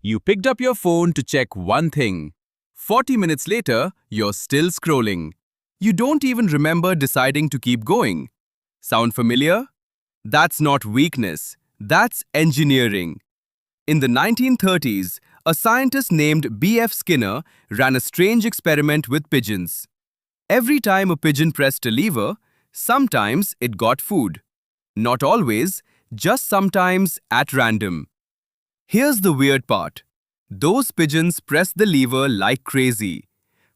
You picked up your phone to check one thing. 40 minutes later, you're still scrolling. You don't even remember deciding to keep going. Sound familiar? That's not weakness. That's engineering. In the 1930s, a scientist named B.F. Skinner ran a strange experiment with pigeons. Every time a pigeon pressed a lever, sometimes it got food. Not always, just sometimes at random. Here's the weird part. Those pigeons pressed the lever like crazy.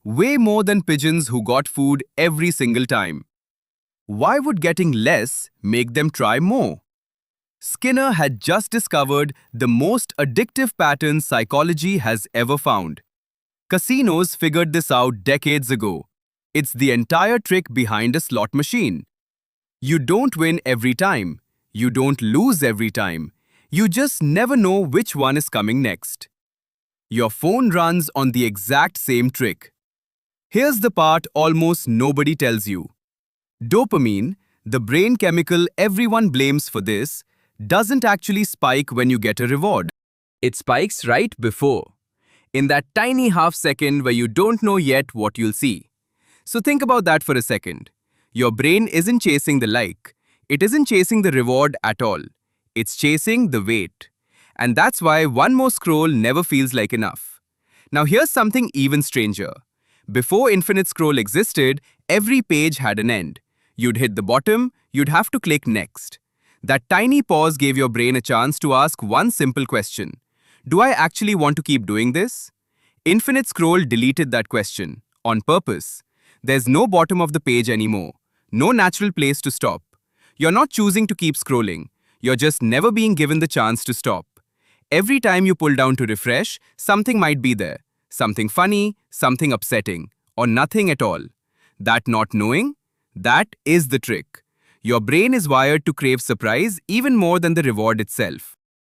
Way more than pigeons who got food every single time. Why would getting less make them try more? Skinner had just discovered the most addictive pattern psychology has ever found. Casinos figured this out decades ago. It's the entire trick behind a slot machine. You don't win every time. You don't lose every time. You just never know which one is coming next. Your phone runs on the exact same trick. Here's the part almost nobody tells you. Dopamine, the brain chemical everyone blames for this, doesn't actually spike when you get a reward. It spikes right before, in that tiny half second where you don't know yet what you'll see. So think about that for a second. Your brain isn't chasing the like. It isn't chasing the reward at all. It's chasing the wait. And that's why one more scroll never feels like enough. Now here's something even stranger. Before infinite scroll existed, every page had an end. You'd hit the bottom, you'd have to click next. That tiny pause gave your brain a chance to ask one simple question. Do I actually want to keep doing this? Infinite scroll deleted that question, on purpose. There's no bottom of the page anymore. No natural place to stop. You're not choosing to keep scrolling. You're just never being given the chance to stop. Every time you pull down to refresh, something might be there. Something funny, something upsetting, or nothing at all. That not knowing? That is the trick. Your brain is wired to crave surprise even more than the reward itself.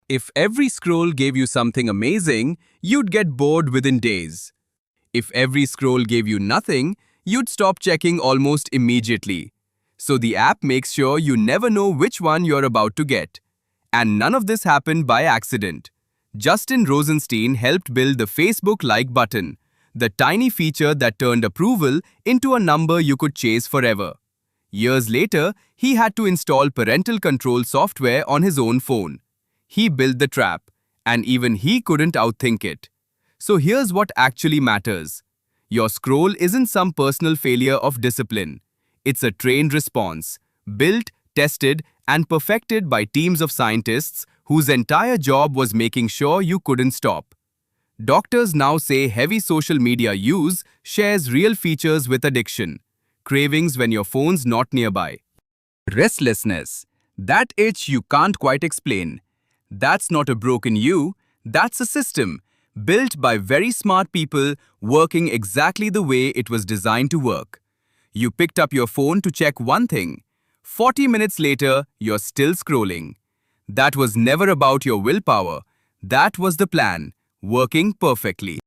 If every scroll gave you something amazing, you'd get bored within days. If every scroll gave you nothing, you'd stop checking almost immediately. So the app makes sure you never know which one you're about to get. And none of this happened by accident. Justin Rosenstein helped build the Facebook like button, the tiny feature that turned approval into a number you could chase forever. Years later, he had to install parental control software on his own phone. He built the trap, and even he couldn't outthink it. So here's what actually matters. Your scroll isn't some personal failure of discipline. It's a trained response, built, tested, and perfected by teams of scientists whose entire job was making sure you couldn't stop. Doctors now say heavy social media use shares real features with addiction. Cravings when your phone's not nearby. Restlessness. That itch you can't quite explain. That's not a broken you, that's a system, built by very smart people working exactly the way it was designed to work. You picked up your phone to check one thing. 40 minutes later, you're still scrolling. That was never about your willpower. That was the plan, working perfectly.